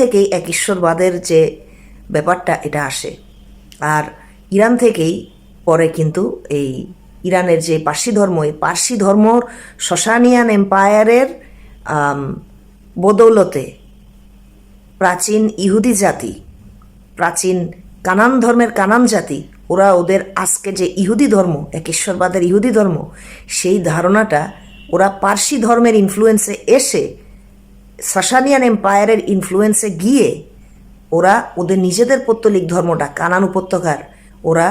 থেকেই এক ঈশ্বরবাদের যে ব্যাপারটা এটা আসে। আর ইরান থেকেই পরে কিন্তু এই ইরানের যে পার্সি ধর্ম, এই পার্সি ধর্মর সসানিয়ান এম্পায়ারের বদৌলতে প্রাচীন ইহুদি জাতি, প্রাচীন কানান ধর্মের কানান জাতি, ওরা ওদের আজকে যে ইহুদি ধর্ম, এক ঈশ্বরবাদের ইহুদি ধর্ম, সেই ধারণাটা ওরা পার্সি ধর্মের ইনফ্লুয়েন্সে এসে সাসানিয়ান এম্পায়ারের ইনফ্লুয়েন্সে গিয়ে ওরা ওদের নিজেদের পৌত্তলিক ধর্মটা কানান উপত্যকার ওরা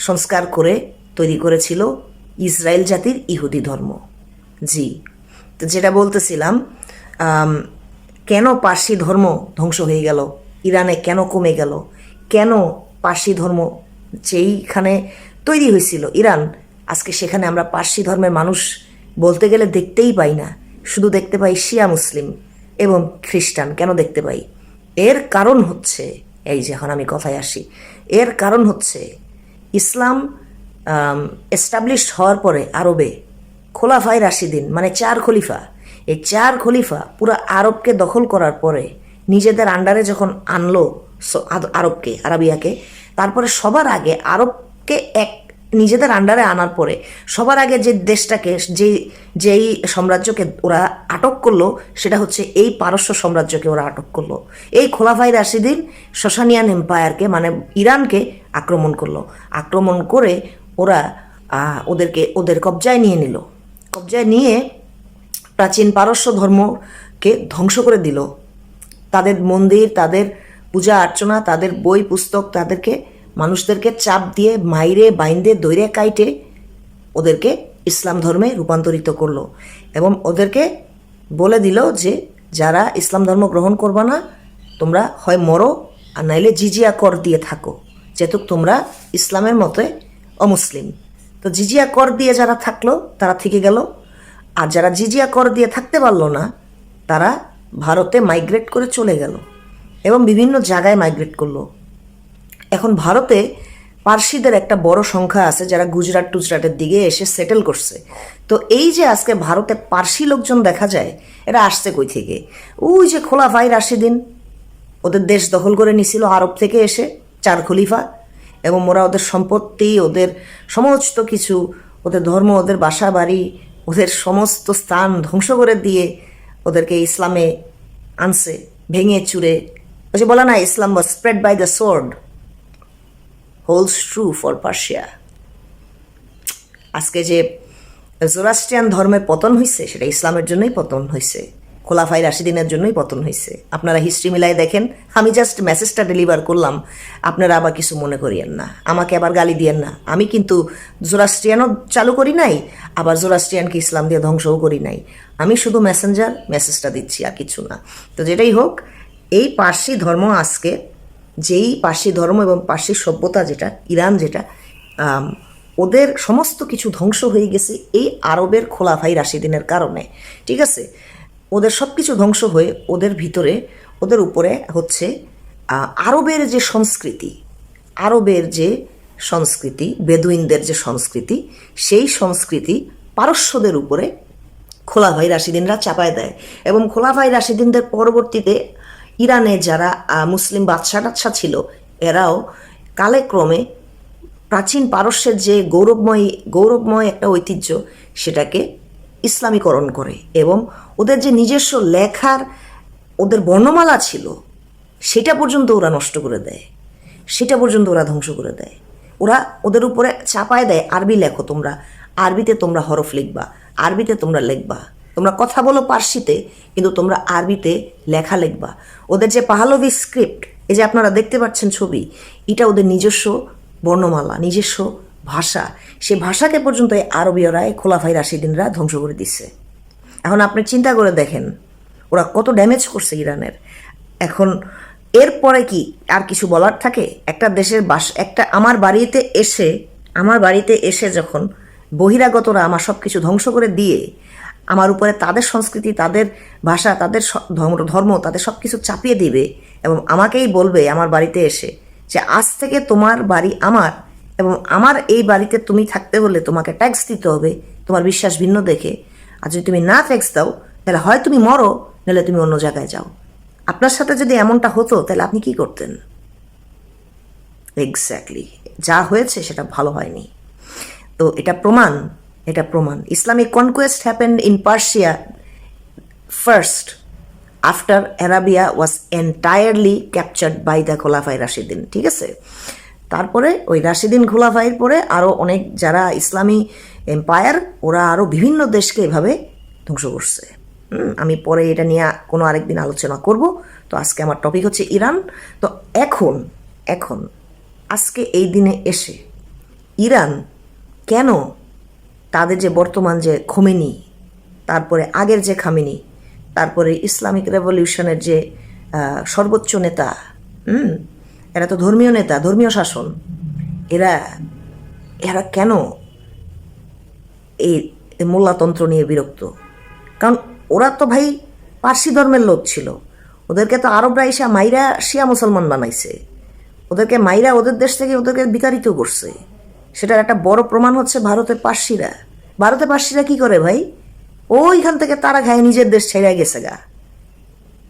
সংস্কার করে তৈরি করেছিল ইসরায়েল জাতির ইহুদি ধর্ম। জি, তো যেটা বলতেছিলাম, কেন পার্সি ধর্ম ধ্বংস হয়ে গেল, ইরানে কেন কমে গেল, কেন পার্সি ধর্ম যেইখানে তৈরি হয়েছিল ইরান, আজকে সেখানে আমরা পার্সি ধর্মের মানুষ বলতে গেলে দেখতেই পাই না, শুধু দেখতে পাই শিয়া মুসলিম এবং খ্রিস্টান। কেন দেখতে পাই? এর কারণ হচ্ছে, এই যে এখন আমি কথায় আসি, এর কারণ হচ্ছে ইসলাম এস্টাবলিশড হওয়ার পরে আরবে খোলাফায়ে রাশিদিন মানে 4 খলিফা, এই 4 খলিফা পুরো আরবকে দখল করার পরে নিজেদের আন্ডারে যখন আনলো আরবকে, আরাবিয়াকে, তারপরে সবার আগে আরবকে এক নিজেদের আন্ডারে আনার পরে সবার আগে যে দেশটাকে যেই সাম্রাজ্যকে ওরা আটক করলো সেটা হচ্ছে এই পারস্য সাম্রাজ্যকে ওরা আটক করলো। এই খোলাফায়ে রাশিদিন সসানিয়ান এম্পায়ারকে মানে ইরানকে আক্রমণ করলো। আক্রমণ করে ওরা ওদের কবজায় নিয়ে নিল। কবজায় নিয়ে প্রাচীন পারস্য ধর্মকে ধ্বংস করে দিল। তাদের মন্দির, তাদের পূজা অর্চনা, তাদের বই পুস্তক, তাদেরকে মানুষদেরকে চাপ দিয়ে মাইরে বাইন্দে দৈরে কাইটে ওদেরকে ইসলাম ধর্মে রূপান্তরিত করলো এবং ওদেরকে বলে দিল যে যারা ইসলাম ধর্ম গ্রহণ করবে না তোমরা হয় মরো আর নাইলে জিজিয়া কর দিয়ে থাকো, যেহেতু তোমরা ইসলামের মতে অমুসলিম। তো জিজিয়া কর দিয়ে যারা থাকলো তারা থেকে গেল, আর যারা জিজিয়া কর দিয়ে থাকতে পারলো না তারা ভারতে মাইগ্রেট করে চলে গেল এবং বিভিন্ন জায়গায় মাইগ্রেট করলো। এখন ভারতে পার্সিদের একটা বড় সংখ্যা আছে যারা গুজরাট টুজরাটের দিকে এসে সেটেল করছে। তো এই যে আজকে ভারতে পার্সি লোকজন দেখা যায়, এরা আসছে কই থেকে? ওই যে খোলাফায়ে রাশিদিন ওদের দেশ দখল করে নিছিল আরব থেকে এসে 4 খলিফা, এবং ওরা ওদের সম্পত্তি, ওদের সমস্ত কিছু, ওদের ধর্ম, ওদের বাসা বাড়ি, ওদের সমস্ত স্থান ধ্বংস করে দিয়ে ওদেরকে ইসলামে আনছে ভেঙে চুরে। ওই যে বলা না, Islam was spread by the sword, holds true for Persia. আজকে যে জোরাস্ট্রিয়ান ধর্মের পতন হয়েছে সেটা ইসলামের জন্যই পতন হয়েছে, খোলাফায়ে রাশিদিনের জন্যই পতন হয়েছে। আপনারা হিস্ট্রি মিলাই দেখেন। আমি জাস্ট মেসেজটা ডেলিভার করলাম, আপনারা আবার কিছু মনে করিয়েন না, আমাকে আবার গালি দিয়েন না। আমি কিন্তু জোরাস্ট্রিয়ানও চালু করি নাই, আবার জোরাস্ট্রিয়ানকে ইসলাম দিয়ে ধ্বংসও করি নাই। আমি শুধু মেসেঞ্জার, মেসেজটা দিচ্ছি, আর কিছু না। তো যেটাই হোক, এই পার্সি ধর্ম আজকে, যেই পার্সি ধর্ম এবং পার্সি সভ্যতা যেটা, ইরান যেটা, ওদের সমস্ত কিছু ধ্বংস হয়ে গেছে এই আরবের খোলাফায়ে রাশিদিনের কারণে। ঠিক আছে, ওদের সব কিছু ধ্বংস হয়ে ওদের ভিতরে, ওদের উপরে হচ্ছে আরবের যে সংস্কৃতি, আরবের যে সংস্কৃতি, বেদুইনদের যে সংস্কৃতি, সেই সংস্কৃতি পারস্যদের উপরে খোলাফায়ে রাশিদিনরা চাপায় দেয়। এবং খোলাফায়ে রাশিদিনদের পরবর্তীতে ইরানে যারা মুসলিম বাদশা টাদশা ছিল, এরাও কালেক্রমে প্রাচীন পারস্যের যে গৌরবময় একটা ঐতিহ্য সেটাকে ইসলামীকরণ করে এবং ওদের যে নিজস্ব লেখার ওদের বর্ণমালা ছিল সেটা পর্যন্ত ওরা নষ্ট করে দেয়, সেটা পর্যন্ত ওরা ধ্বংস করে দেয়। ওরা ওদের উপরে চাপায় দেয়, আরবি লেখো তোমরা, আরবিতে তোমরা হরফ লিখবা, আরবিতে তোমরা লিখবা, তোমরা কথা বলো পার্সিতে কিন্তু তোমরা আরবিতে লেখা লিখবা। ওদের যে পাহলভি স্ক্রিপ্ট, এই যে আপনারা দেখতে পাচ্ছেন ছবি, এটা ওদের নিজস্ব বর্ণমালা, নিজস্ব ভাষা, সে ভাষাকে পর্যন্ত এই আরবীয়রা, এই খোলাফায়ে রাশিদিনরা ধ্বংস করে দিচ্ছে। এখন আপনি চিন্তা করে দেখেন ওরা কত ড্যামেজ করছে ইরানের। এখন এরপরে কি আর কিছু বলার থাকে? একটা দেশের আমার বাড়িতে এসে যখন বহিরাগতরা আমার সব কিছু ধ্বংস করে দিয়ে আমার উপরে তাদের সংস্কৃতি, তাদের ভাষা, তাদের ধর্ম, তাদের সব কিছু চাপিয়ে দিবে এবং আমাকেই বলবে আমার বাড়িতে এসে যে আজ থেকে তোমার বাড়ি আমার এবং আমার এই বাড়িতে তুমি থাকতে হলে তোমাকে ট্যাক্স দিতে হবে তোমার বিশ্বাস ভিন্ন দেখে, আর যদি তুমি না ট্যাক্স দাও তাহলে হয় তুমি মরো নাহলে তুমি অন্য জায়গায় যাও। আপনার সাথে যদি এমনটা হতো তাহলে আপনি কি করতেন? এক্স্যাক্টলি, যা হয়েছে সেটা ভালো হয়নি। তো এটা প্রমাণ Islamic conquest happened in Persia first after Arabia was entirely captured by the খোলাফাই রাশিদিন। ঠিক আছে, তারপরে ওই রাশিদিন খোলাফাইয়ের পরে আরও অনেক যারা ইসলামী এম্পায়ার, ওরা আরও বিভিন্ন দেশকে এভাবে ধ্বংস করছে। আমি পরে এটা নিয়ে কোনো আরেকদিন আলোচনা করব। তো আজকে আমার টপিক হচ্ছে ইরান। তো এখন আজকে এই দিনে এসে ইরান কেন তাদের যে বর্তমান যে খোমেনি, তারপরে আগের যে খামেনি, তারপরে ইসলামিক রেভলিউশনের যে সর্বোচ্চ নেতা, এরা তো ধর্মীয় নেতা, ধর্মীয় শাসন, এরা কেন এই মোল্লাতন্ত্র নিয়ে বিরক্ত? কারণ ওরা তো ভাই পার্সি ধর্মের লোক ছিল, ওদেরকে তো আরবরা এসে মাইরা শিয়া মুসলমান বানাইছে, ওদেরকে মাইরা ওদের দেশ থেকে ওদেরকে বিতাড়িত করছে। সেটার একটা বড় প্রমাণ হচ্ছে ভারতের পার্সিরা কি করে ভাই, ওইখান থেকে তারা খায় নিজের দেশ ছেড়ে গেছে গা।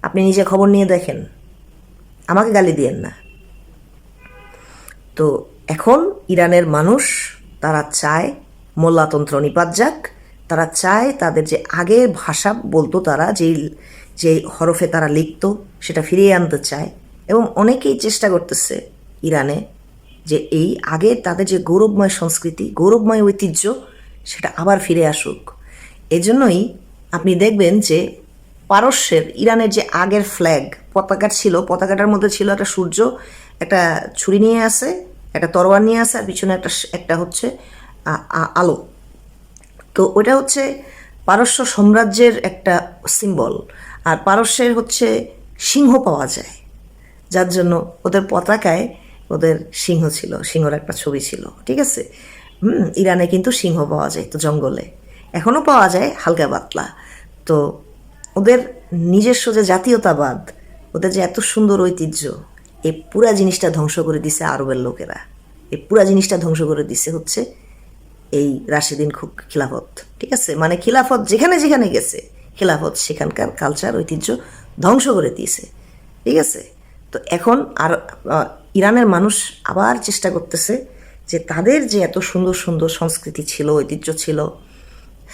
আপনি নিজে খবর নিয়ে দেখেন, আমাকে গালি দিয়েন না। তো এখন ইরানের মানুষ তারা চায় মোল্লাতন্ত্র নিপাত যাক, তারা চায় তাদের যে আগের ভাষা বলতো, তারা যে হরফে তারা লিখত সেটা ফিরিয়ে আনতে চায়, এবং অনেকেই চেষ্টা করতেছে ইরানে যে এই আগে তাদের যে গৌরবময় সংস্কৃতি, গৌরবময় ঐতিহ্য সেটা আবার ফিরে আসুক। এজন্যই আপনি দেখবেন যে পারস্যের ইরানের যে আগের ফ্ল্যাগ পতাকা ছিল, পতাকাটার মধ্যে ছিল একটা সূর্য, একটা ছুরি নিয়ে আসে, একটা তরোয়ার নিয়ে আসে, আর পিছনে একটা হচ্ছে আলো। তো ওটা হচ্ছে পারস্য সাম্রাজ্যের একটা সিম্বল। আর পারস্যের হচ্ছে সিংহ পাওয়া যায়, যার জন্য ওদের পতাকায় ওদের সিংহ ছিল, সিংহর একটা ছবি ছিল। ঠিক আছে, ইরানে কিন্তু সিংহ পাওয়া যায় তো জঙ্গলে, এখনও পাওয়া যায় হালকা পাতলা। তো ওদের নিজস্ব যে জাতীয়তাবাদ, ওদের যে এত সুন্দর ঐতিহ্য, এই পুরা জিনিসটা ধ্বংস করে দিছে আরবের লোকেরা। এই পুরা জিনিসটা ধ্বংস করে দিছে হচ্ছে এই রাশিদিন খিলাফত। ঠিক আছে, মানে খিলাফত যেখানে যেখানে গেছে, খিলাফত সেখানকার কালচার ঐতিহ্য ধ্বংস করে দিয়েছে। ঠিক আছে, তো এখন আর ইরানের মানুষ আবার চেষ্টা করতেছে যে তাদের যে এত সুন্দর সুন্দর সংস্কৃতি ছিল, ঐতিহ্য ছিল,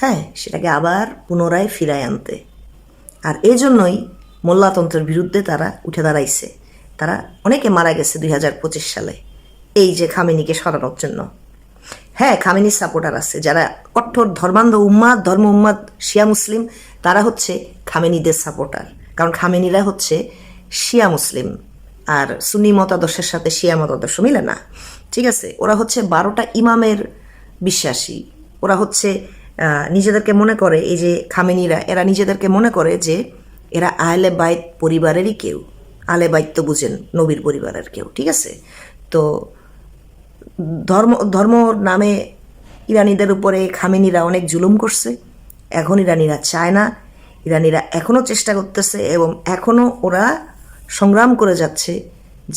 হ্যাঁ, সেটাকে আবার পুনরায় ফিরায় আনতে। আর এই জন্যই মোল্লাতন্ত্রের বিরুদ্ধে তারা উঠে দাঁড়াইছে। তারা অনেকে মারা গেছে 2025 সালে এই যে খামেনিকে সরানোর জন্য। হ্যাঁ, খামেনির সাপোর্টার আছে যারা কঠোর ধর্মান্ধ ধর্ম উম্মাদ শিয়া মুসলিম, তারা হচ্ছে খামেনিদের সাপোর্টার। কারণ খামেনিরা হচ্ছে শিয়া মুসলিম, আর সুন্নি মতাদর্শের সাথে শিয়া মতাদর্শ মিলে না। ঠিক আছে, ওরা হচ্ছে 12টা ইমামের বিশ্বাসী। ওরা হচ্ছে নিজেদেরকে মনে করে, এই যে খামেনিরা, এরা নিজেদেরকে মনে করে যে এরা আহলে বাইত পরিবারেরই কেউ। আহলে বাইত তো বুঝেন, নবীর পরিবারের কেউ। ঠিক আছে, তো ধর্ম নামে ইরানিদের উপরে খামেনিরা অনেক জুলুম করছে। এখন ইরানিরা চায় না, ইরানিরা এখনও চেষ্টা করতেছে এবং এখনও ওরা সংগ্রাম করে যাচ্ছে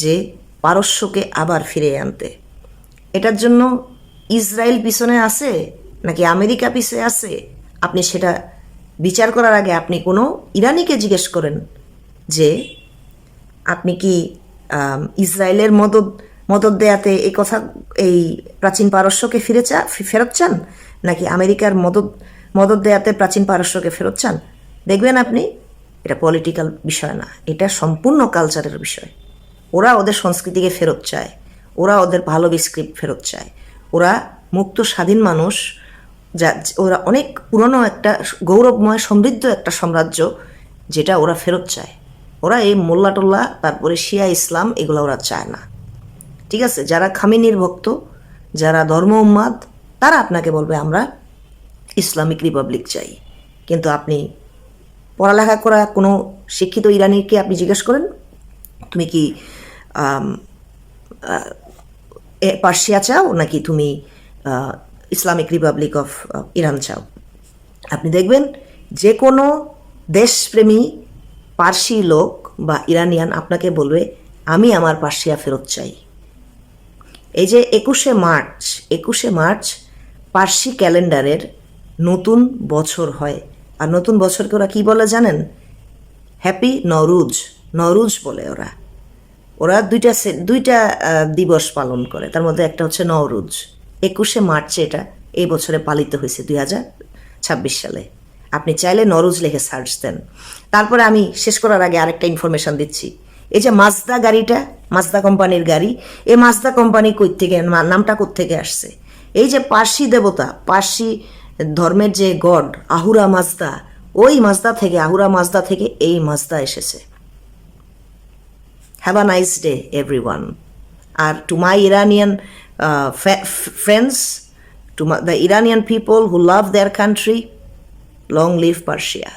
যে পারস্যকে আবার ফিরে আনতে। এটার জন্য ইসরায়েল পিছনে আছে নাকি আমেরিকা পিছনে আছে, আপনি সেটা বিচার করার আগে আপনি কোনো ইরানিকে জিজ্ঞেস করেন যে আপনি কি ইসরায়েলের মদত দেয়াতে এই প্রাচীন পারস্যকে ফেরত চান, নাকি আমেরিকার মদত দেয়াতে প্রাচীন পারস্যকে ফেরত চান? দেখবেন আপনি, এটা পলিটিক্যাল বিষয় না, এটা সম্পূর্ণ কালচারের বিষয়। ওরা ওদের সংস্কৃতিকে ফেরত চায়, ওরা ওদের ভালো স্ক্রিপ্ট ফেরত চায়, ওরা মুক্ত স্বাধীন মানুষ, ওরা অনেক পুরনো একটা গৌরবময় সমৃদ্ধ একটা সাম্রাজ্য, যেটা ওরা ফেরত চায়। ওরা এই মোল্লা টোল্লা, তারপরে শিয়া ইসলাম, এগুলো ওরা চায় না। ঠিক আছে, যারা খামেনির ভক্ত, যারা ধর্ম উন্মাদ, তারা আপনাকে বলবে আমরা ইসলামিক রিপাবলিক চাই। কিন্তু আপনি পড়ালেখা করা কোনো শিক্ষিত ইরানিকে আপনি জিজ্ঞেস করেন, তুমি কি পার্সিয়া চাও নাকি তুমি ইসলামিক রিপাবলিক অফ ইরান চাও, আপনি দেখবেন যে কোনো দেশপ্রেমী পার্সি লোক বা ইরানিয়ান আপনাকে বলবে আমি আমার পার্সিয়া ফেরত চাই। এই যে 21শে মার্চ পার্সি ক্যালেন্ডারের নতুন বছর হয়। আর নতুন বছরকে ওরা কী বলে জানেন? হ্যাপি নওরুজ। নওরুজ বলে ওরা। ওরা দুইটা দিবস পালন করে, তার মধ্যে একটা হচ্ছে নওরুজ। 21শে মার্চে এটা এই বছরে পালিত হয়েছে 2026 সালে। আপনি চাইলে নওরুজ লিখে সার্চ দেন। তারপরে আমি শেষ করার আগে আরেকটা ইনফরমেশন দিচ্ছি। এই যে মাজদা গাড়িটা, মাজদা কোম্পানির গাড়ি, এই মাজদা কোম্পানি কই থেকে, নামটা কোত্থেকে আসছে? এই যে পার্সি দেবতা, পার্সি ধর্মের যে গড আহুরা মাজদা, ওই মাজদা থেকে, আহুরা মাজদা থেকে এই মাজদা এসেছে। Have a nice day, everyone. To my Iranian friends, to the Iranian people who love their country, long live Persia.